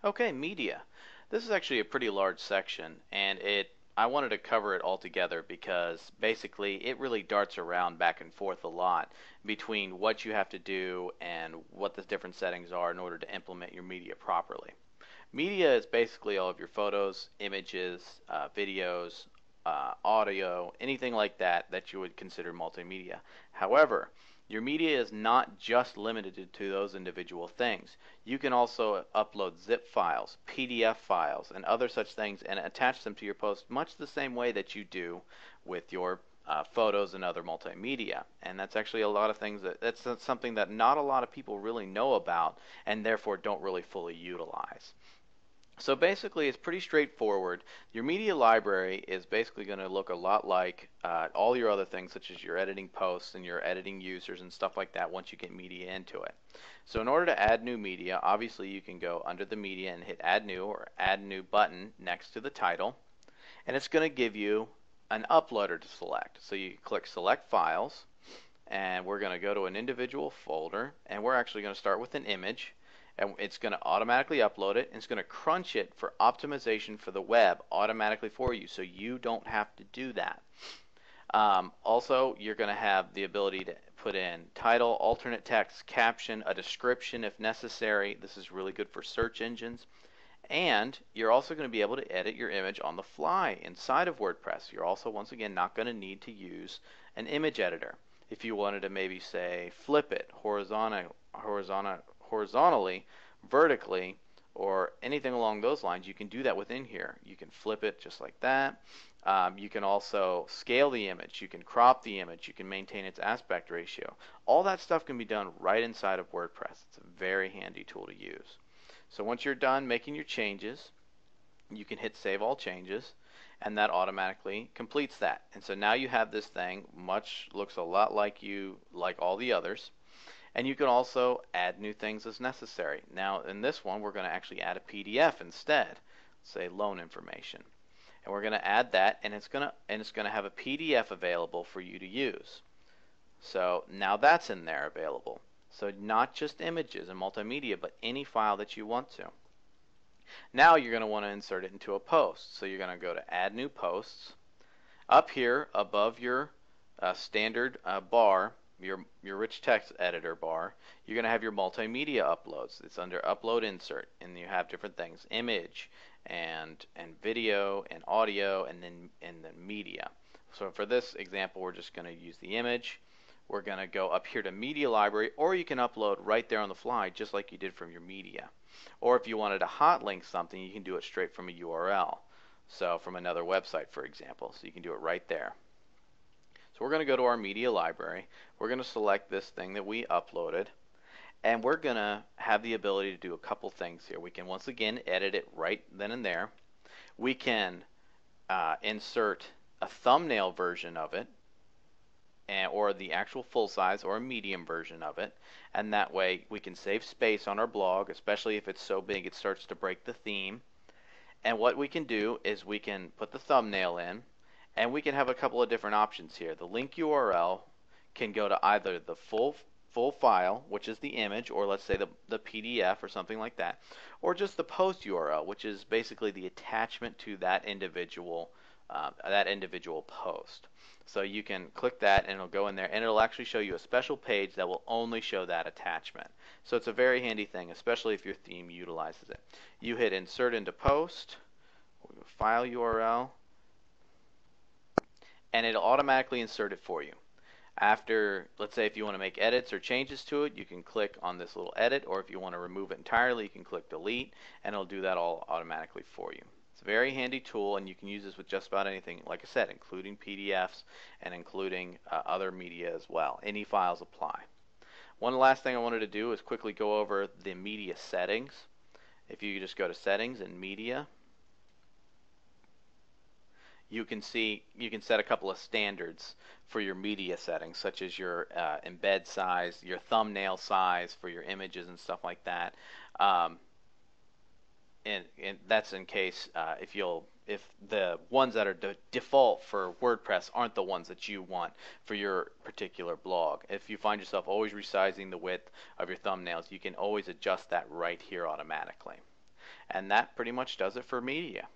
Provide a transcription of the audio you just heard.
Okay, media. This is actually a pretty large section, and I wanted to cover it all together because basically it really darts around back and forth a lot between what you have to do and what the different settings are in order to implement your media properly. Media is basically all of your photos, images, videos, audio, anything like that that you would consider multimedia. However, your media is not just limited to those individual things. You can also upload zip files, PDF files, and other such things and attach them to your post much the same way that you do with your photos and other multimedia. And that's actually a lot of things that's something that not a lot of people really know about and therefore don't really fully utilize. So basically, it's pretty straightforward. Your media library is basically going to look a lot like all your other things, such as your editing posts and your editing users and stuff like that once you get media into it. So in order to add new media, obviously you can go under the media and hit add new or add new button next to the title. And it's going to give you an uploader to select. So you click select files, and we're going to go to an individual folder, and we're actually going to start with an image. And it's going to automatically upload it, and it's going to crunch it for optimization for the web automatically for you, so you don't have to do that. Also, you're going to have the ability to put in title, alternate text, caption, a description if necessary. This is really good for search engines. And you're also going to be able to edit your image on the fly inside of WordPress. You're also, once again, not going to need to use an image editor. If you wanted to maybe say flip it horizontally, vertically, or anything along those lines, you can do that within here. You can flip it just like that. You can also scale the image. You can crop the image. You can maintain its aspect ratio. All that stuff can be done right inside of WordPress. It's a very handy tool to use. So once you're done making your changes, you can hit Save All Changes, and that automatically completes that. And so now you have this thing, looks a lot like all the others. And you can also add new things as necessary. Now in this one, we're going to actually add a PDF instead, say loan information. And we're going to add that, and it's going to have a PDF available for you to use. So now that's in there available. So not just images and multimedia, but any file that you want to. Now you're going to want to insert it into a post. So you're going to go to Add New Posts. Up here above your standard bar, your rich text editor bar, you're going to have your multimedia uploads. It's under Upload Insert, and you have different things: image and video and audio, and then media. So for this example, we're just going to use the image. We're going to go up here to Media Library, or you can upload right there on the fly, just like you did from your media. Or if you wanted to hot link something, you can do it straight from a URL. So from another website, for example. So you can do it right there. So we're going to go to our media library. We're going to select this thing that we uploaded, and we're going to have the ability to do a couple things here. We can once again edit it right then and there. We can insert a thumbnail version of it, or the actual full size or a medium version of it, and that way we can save space on our blog, especially if it's so big it starts to break the theme. And what we can do is we can put the thumbnail in, and we can have a couple of different options here. The link URL can go to either the full file, which is the image, or let's say the PDF or something like that, or just the post URL, which is basically the attachment to that individual post. So you can click that, and it'll go in there, and it'll actually show you a special page that will only show that attachment. So it's a very handy thing, especially if your theme utilizes it. You hit Insert into Post, File URL, and it'll automatically insert it for you. After, let's say if you want to make edits or changes to it, you can click on this little edit, or if you want to remove it entirely, you can click delete, and it'll do that all automatically for you. It's a very handy tool, and you can use this with just about anything, like I said, including PDFs and including other media as well. Any files apply. One last thing I wanted to do is quickly go over the media settings. If you just go to Settings and Media, you can set a couple of standards for your media settings, such as your embed size, your thumbnail size for your images and stuff like that. And that's in case if the ones that are default for WordPress aren't the ones that you want for your particular blog. If you find yourself always resizing the width of your thumbnails, you can always adjust that right here automatically. And that pretty much does it for media.